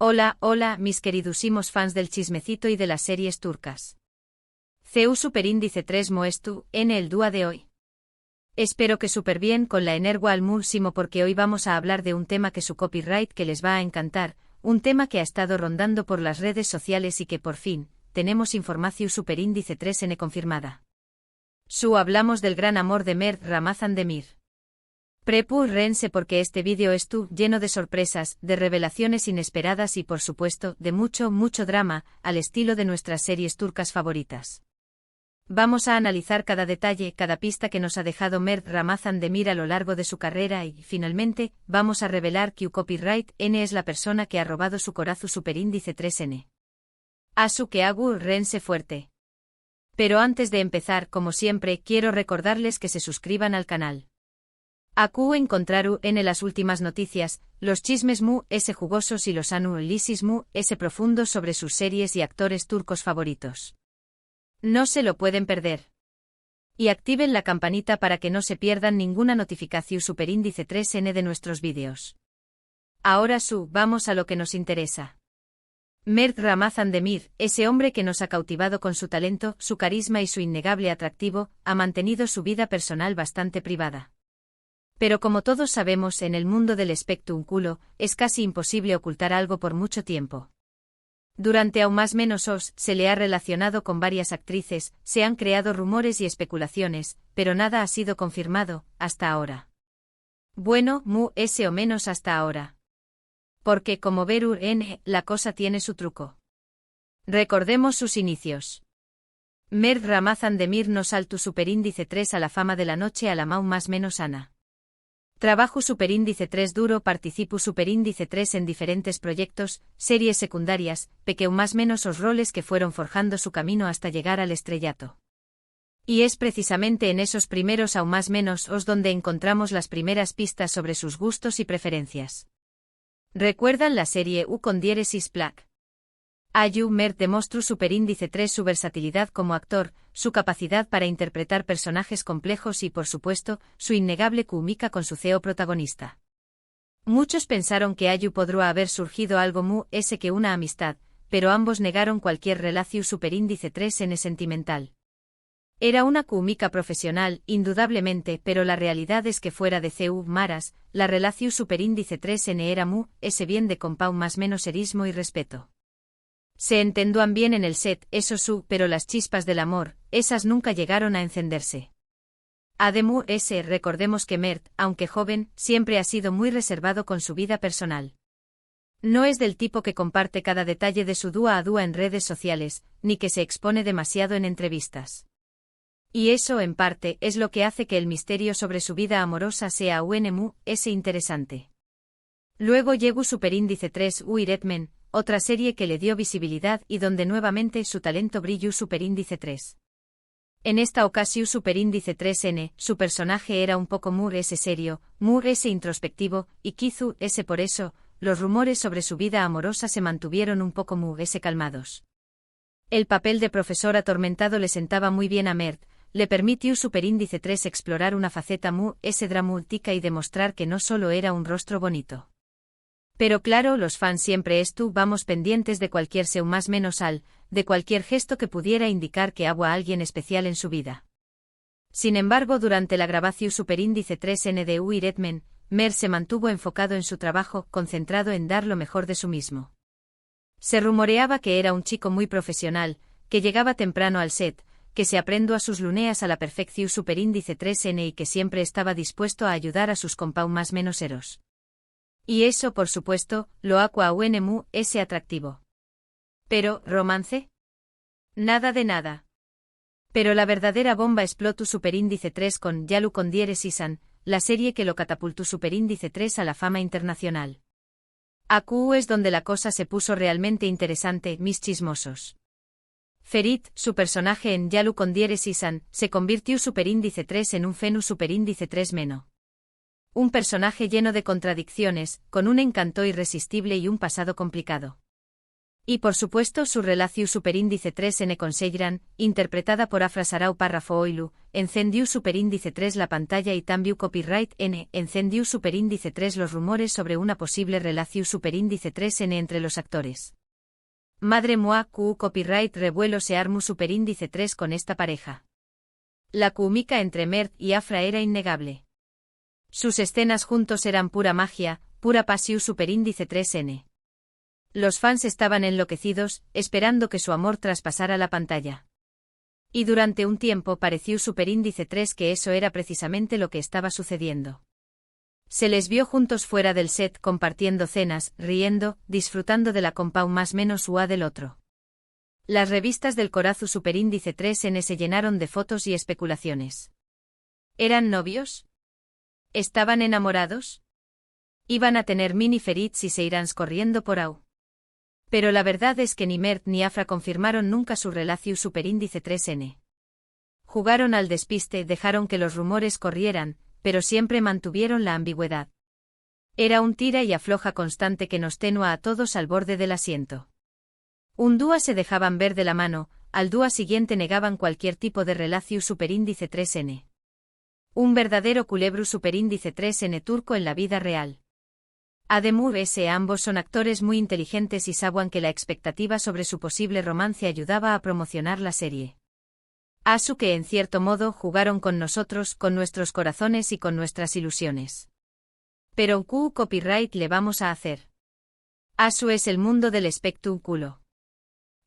Hola, hola, mis queridísimos fans del chismecito y de las series turcas. CU Superíndice 3 Moestu, en el dúa de hoy. Espero que súper bien con la energía al máximo porque hoy vamos a hablar de un tema que su copyright que les va a encantar, un tema que ha estado rondando por las redes sociales y que por fin, tenemos información Superíndice 3N confirmada. Hablamos del gran amor de Mert Ramazan Demir. Prepárense porque este vídeo lleno de sorpresas, de revelaciones inesperadas y por supuesto, de mucho drama, al estilo de nuestras series turcas favoritas. Vamos a analizar cada detalle, cada pista que nos ha dejado Mert Ramazan Demir a lo largo de su carrera y, finalmente, vamos a revelar que Copyright N es la persona que ha robado su corazón Superíndice 3N. Asu que hagu rense fuerte. Pero antes de empezar, como siempre, quiero recordarles que se suscriban al canal. Aku encontraru en las últimas noticias, los chismes jugosos y los análisis profundos sobre sus series y actores turcos favoritos. No se lo pueden perder. Y activen la campanita para que no se pierdan ninguna notificación Superíndice 3N de nuestros vídeos. Ahora vamos a lo que nos interesa. Mert Ramazan Demir, ese hombre que nos ha cautivado con su talento, su carisma y su innegable atractivo, ha mantenido su vida personal bastante privada. Pero como todos sabemos en el mundo del espectáculo, es casi imposible ocultar algo por mucho tiempo. Durante aún más menos se le ha relacionado con varias actrices, se han creado rumores y especulaciones, pero nada ha sido confirmado, hasta ahora. Bueno, o menos hasta ahora. Porque como verur la cosa tiene su truco. Recordemos sus inicios. Mert Ramazan Demir no saltó Superíndice 3 a la fama de la noche a la más menos ana. Trabajo Superíndice 3 duro participo Superíndice 3 en diferentes proyectos, series secundarias, más menos os roles que fueron forjando su camino hasta llegar al estrellato. Y es precisamente en esos primeros aún más menos donde encontramos las primeras pistas sobre sus gustos y preferencias. ¿Recuerdan la serie con diéresis Plaque? Ayu Mert demostró Superíndice 3 su versatilidad como actor, su capacidad para interpretar personajes complejos y por supuesto, su innegable química con su CEO protagonista. Muchos pensaron que Ayu podría haber surgido algo que una amistad, pero ambos negaron cualquier relación Superíndice 3N sentimental. Era una química profesional, indudablemente, pero la realidad es que fuera de CU Maras, la relación Superíndice 3N era bien de compau más menos erismo y respeto. Se entendían bien en el set, pero las chispas del amor, esas nunca llegaron a encenderse. Además, recordemos que Mert, aunque joven, siempre ha sido muy reservado con su vida personal. No es del tipo que comparte cada detalle de su dúa a dúa en redes sociales, ni que se expone demasiado en entrevistas. Y eso, en parte, es lo que hace que el misterio sobre su vida amorosa sea interesante. Luego llegó Superíndice 3 Uiretmen, otra serie que le dio visibilidad y donde nuevamente su talento brilló Superíndice 3. En esta ocasión Superíndice 3N, su personaje era un poco serio, introspectivo, y quizú por eso, los rumores sobre su vida amorosa se mantuvieron un poco calmados. El papel de profesor atormentado le sentaba muy bien a Mert, le permitió Superíndice 3 explorar una faceta dramática y demostrar que no solo era un rostro bonito. Pero claro, los fans siempre vamos pendientes de cualquier más menos de cualquier gesto que pudiera indicar que hubo alguien especial en su vida. Sin embargo, durante la grabación Superíndice 3N de Uiretmen, Mert se mantuvo enfocado en su trabajo, concentrado en dar lo mejor de sí mismo. Se rumoreaba que era un chico muy profesional, que llegaba temprano al set, que se aprendió a sus luneas a la perfección Superíndice 3N y que siempre estaba dispuesto a ayudar a sus compau más menos eros. Y eso, por supuesto, lo aqua atractivo. Pero, ¿romance? Nada de nada. Pero la verdadera bomba explotó Superíndice 3 con Yalu con diéresis la serie que lo catapultó Superíndice 3 a la fama internacional. Aku es donde la cosa se puso realmente interesante, mis chismosos. Ferit, su personaje en Yalu con diéresis se convirtió Superíndice 3 en un fenu Superíndice 3 meno. Un personaje lleno de contradicciones, con un encanto irresistible y un pasado complicado. Y por supuesto su relación superíndice 3N con Seiran, interpretada por Afra Sarau párrafo Oilu, encendió superíndice 3 la pantalla y también copyright N, encendió superíndice 3 los rumores sobre una posible relación superíndice 3N entre los actores. Madre Moa Q copyright revuelo se armu superíndice 3 con esta pareja. La química entre Mert y Afra era innegable. Sus escenas juntos eran pura magia, pura pasión superíndice 3N. Los fans estaban enloquecidos, esperando que su amor traspasara la pantalla. Y durante un tiempo pareció superíndice 3 que eso era precisamente lo que estaba sucediendo. Se les vio juntos fuera del set compartiendo cenas, riendo, disfrutando de la compau más menos ua del otro. Las revistas del Corazu superíndice 3N se llenaron de fotos y especulaciones. ¿Eran novios? ¿Estaban enamorados? ¿Iban a tener mini ferits y se irán corriendo por au? Pero la verdad es que ni Mert ni Afra confirmaron nunca su relación superíndice 3N. Jugaron al despiste, dejaron que los rumores corrieran, pero siempre mantuvieron la ambigüedad. Era un tira y afloja constante que nos tenua a todos al borde del asiento. Un dúa se dejaban ver de la mano, al dúa siguiente negaban cualquier tipo de relación superíndice 3N. Un verdadero culebro superíndice 3N turco en la vida real. Ademur ambos son actores muy inteligentes y saben que la expectativa sobre su posible romance ayudaba a promocionar la serie. Asu que en cierto modo jugaron con nosotros, con nuestros corazones y con nuestras ilusiones. Pero ¿qué copyright le vamos a hacer? Asu es el mundo del espectáculo.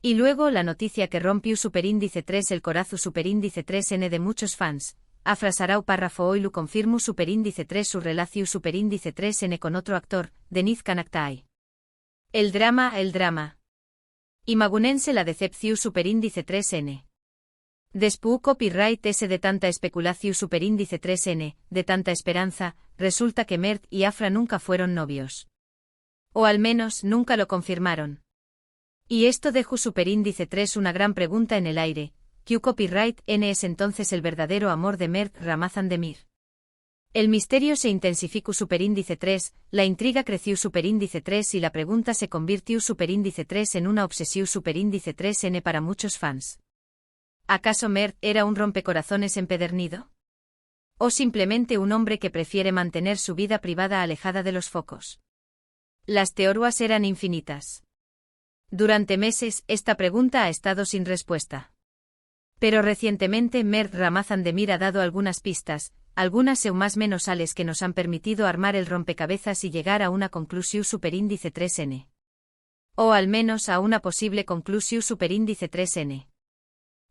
Y luego la noticia que rompió superíndice 3 el corazu superíndice 3N de muchos fans. Afra Sarau párrafo Oilu confirmó superíndice 3 su relación superíndice 3N con otro actor, Deniz Kanaktai. El drama. Imagunense la decepción superíndice 3N. Después copyright ese de tanta especulación superíndice 3N, de tanta esperanza, resulta que Mert y Afra nunca fueron novios. O al menos nunca lo confirmaron. Y esto dejó superíndice 3 una gran pregunta en el aire. ¿Q copyright N es entonces el verdadero amor de Mert Ramazan Demir? El misterio se intensificó superíndice 3, la intriga creció superíndice 3 y la pregunta se convirtió superíndice 3 en una obsesión superíndice 3N para muchos fans. ¿Acaso Mert era un rompecorazones empedernido? ¿O simplemente un hombre que prefiere mantener su vida privada alejada de los focos? Las teorías eran infinitas. Durante meses, esta pregunta ha estado sin respuesta. Pero recientemente Mert Ramazan Demir ha dado algunas pistas, algunas más menos ales que nos han permitido armar el rompecabezas y llegar a una conclusión superíndice 3N. O al menos a una posible conclusión superíndice 3N.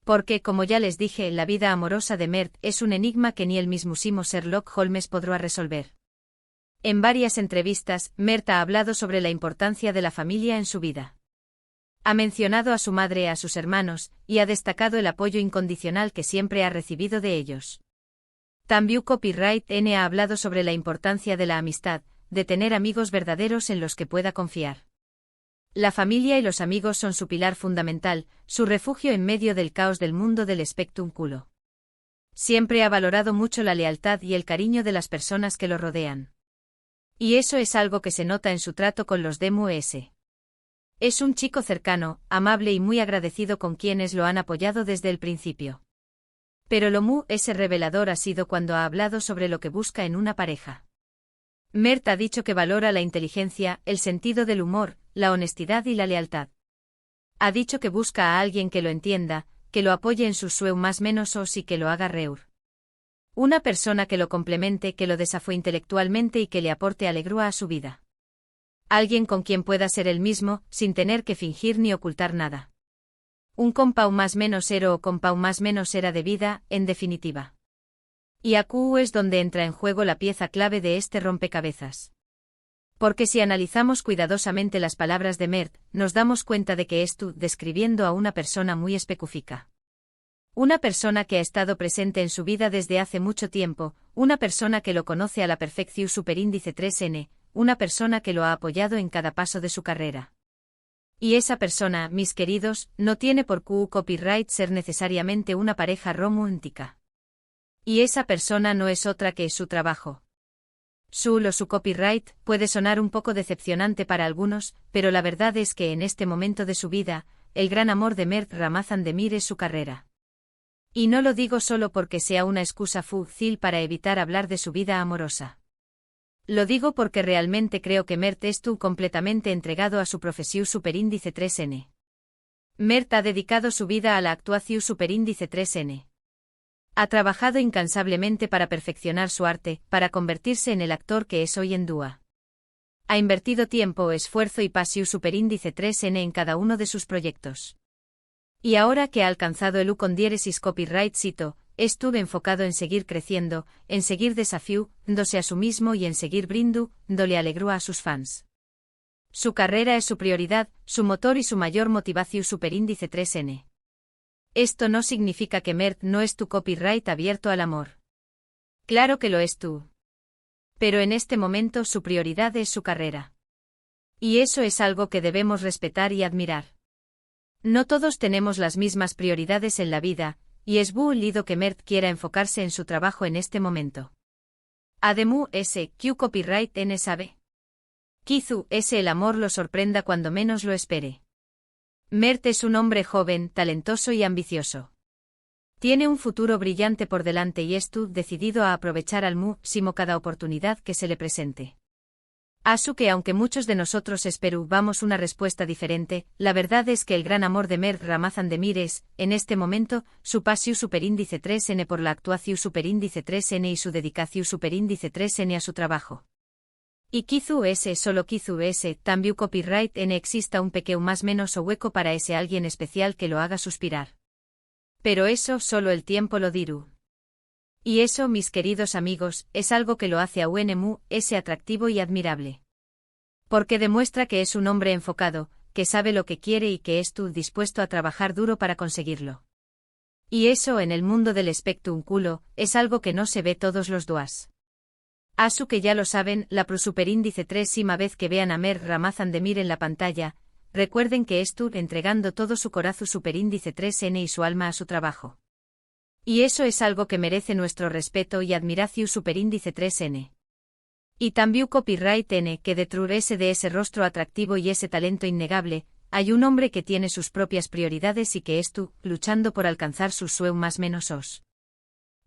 Porque, como ya les dije, la vida amorosa de Mert es un enigma que ni el mismísimo Sherlock Holmes podrá resolver. En varias entrevistas, Mert ha hablado sobre la importancia de la familia en su vida. Ha mencionado a su madre, a sus hermanos, y ha destacado el apoyo incondicional que siempre ha recibido de ellos. También Copyright N ha hablado sobre la importancia de la amistad, de tener amigos verdaderos en los que pueda confiar. La familia y los amigos son su pilar fundamental, su refugio en medio del caos del mundo del espectáculo. Siempre ha valorado mucho la lealtad y el cariño de las personas que lo rodean. Y eso es algo que se nota en su trato con los DMUS. Es un chico cercano, amable y muy agradecido con quienes lo han apoyado desde el principio. Pero lo ese revelador ha sido cuando ha hablado sobre lo que busca en una pareja. Mert ha dicho que valora la inteligencia, el sentido del humor, la honestidad y la lealtad. Ha dicho que busca a alguien que lo entienda, que lo apoye en sus sueños más menos y que lo haga reír. Una persona que lo complemente, que lo desafíe intelectualmente y que le aporte alegría a su vida. Alguien con quien pueda ser él mismo, sin tener que fingir ni ocultar nada. Un compau más menos ero o compau más menos era de vida, en definitiva. Y aquí es donde entra en juego la pieza clave de este rompecabezas. Porque si analizamos cuidadosamente las palabras de Mert, nos damos cuenta de que esto describiendo a una persona muy específica. Una persona que ha estado presente en su vida desde hace mucho tiempo, una persona que lo conoce a la perfección superíndice 3N, una persona que lo ha apoyado en cada paso de su carrera. Y esa persona, mis queridos, no tiene por copyright ser necesariamente una pareja romántica. Y esa persona no es otra que su trabajo. Sul o su copyright puede sonar un poco decepcionante para algunos, pero la verdad es que en este momento de su vida, el gran amor de Mert Ramazan Demir es su carrera. Y no lo digo solo porque sea una excusa fúcil para evitar hablar de su vida amorosa. Lo digo porque realmente creo que Mert estuvo completamente entregado a su profesión superíndice 3N. Mert ha dedicado su vida a la actuación superíndice 3N. Ha trabajado incansablemente para perfeccionar su arte, para convertirse en el actor que es hoy en día. Ha invertido tiempo, esfuerzo y pasión superíndice 3N en cada uno de sus proyectos. Y ahora que ha alcanzado el U con diéresis copyright cito, estuvo enfocado en seguir creciendo, en seguir desafiándose a sí mismo y en seguir brindándole alegría a sus fans. Su carrera es su prioridad, su motor y su mayor motivación superíndice 3N. Esto no significa que Mert no es tu copyright abierto al amor. Claro que lo es tú. Pero en este momento su prioridad es su carrera. Y eso es algo que debemos respetar y admirar. No todos tenemos las mismas prioridades en la vida, y es válido que Mert quiera enfocarse en su trabajo en este momento. Además, Q copyright N sabe. Kizu el amor lo sorprenda cuando menos lo espere. Mert es un hombre joven, talentoso y ambicioso. Tiene un futuro brillante por delante y está decidido a aprovechar al máximo cada oportunidad que se le presente. Asu que aunque muchos de nosotros esperábamos una respuesta diferente, la verdad es que el gran amor de Mert Ramazan Demir es, en este momento, su pasión superíndice 3N por la actuación superíndice 3N y su dedicación superíndice 3N a su trabajo. Y Kizu solo Kizu también copyright N exista un pequeño más menos o hueco para ese alguien especial que lo haga suspirar. Pero eso solo el tiempo lo dirá. Y eso, mis queridos amigos, es algo que lo hace a UNMU atractivo y admirable. Porque demuestra que es un hombre enfocado, que sabe lo que quiere y que está dispuesto a trabajar duro para conseguirlo. Y eso en el mundo del espectáculo es algo que no se ve todos los días. Asu que ya lo saben, la pro superíndice 3 vez que vean a Mert Ramazan Demir en la pantalla, recuerden que estuvo entregando todo su corazón superíndice 3N y su alma a su trabajo. Y eso es algo que merece nuestro respeto y admiración superíndice 3N. Y también copyright N que detrás de ese rostro atractivo y ese talento innegable, hay un hombre que tiene sus propias prioridades y que estuvo luchando por alcanzar sus sueños más menos os.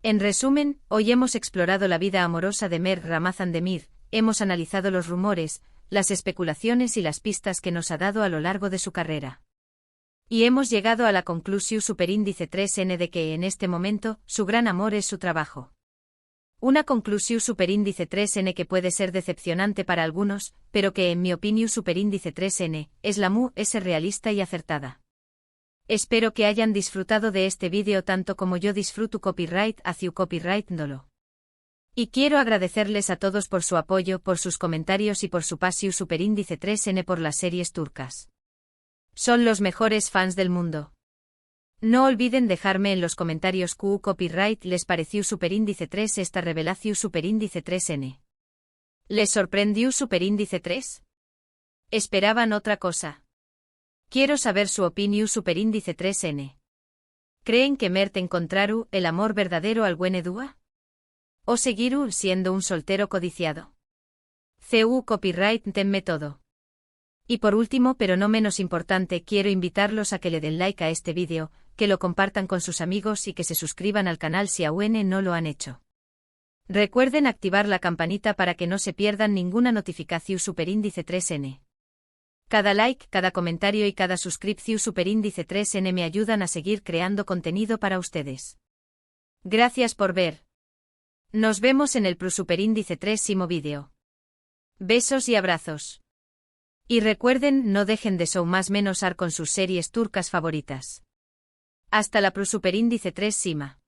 En resumen, hoy hemos explorado la vida amorosa de Mert Ramazan Demir, hemos analizado los rumores, las especulaciones y las pistas que nos ha dado a lo largo de su carrera. Y hemos llegado a la conclusión superíndice 3N de que en este momento, su gran amor es su trabajo. Una conclusión superíndice 3N que puede ser decepcionante para algunos, pero que en mi opinión superíndice 3N, es realista y acertada. Espero que hayan disfrutado de este vídeo tanto como yo disfruto copyright hacia copyright Ndolo. Y quiero agradecerles a todos por su apoyo, por sus comentarios y por su pasión superíndice 3N por las series turcas. Son los mejores fans del mundo. No olviden dejarme en los comentarios Q copyright les pareció superíndice 3 esta revelación superíndice 3N. ¿Les sorprendió superíndice 3? ¿Esperaban otra cosa? Quiero saber su opinión superíndice 3N. ¿Creen que Mert encontraru el amor verdadero al buen Edua? ¿O seguiru siendo un soltero codiciado? CU copyright tenme todo. Y por último, pero no menos importante, quiero invitarlos a que le den like a este vídeo, que lo compartan con sus amigos y que se suscriban al canal si aún no lo han hecho. Recuerden activar la campanita para que no se pierdan ninguna notificación superíndice 3N. Cada like, cada comentario y cada suscripción superíndice 3N me ayudan a seguir creando contenido para ustedes. Gracias por ver. Nos vemos en el superíndice 3 vídeo. Besos y abrazos. Y recuerden, no dejen de más menos con sus series turcas favoritas. Hasta la superíndice 3 Sima.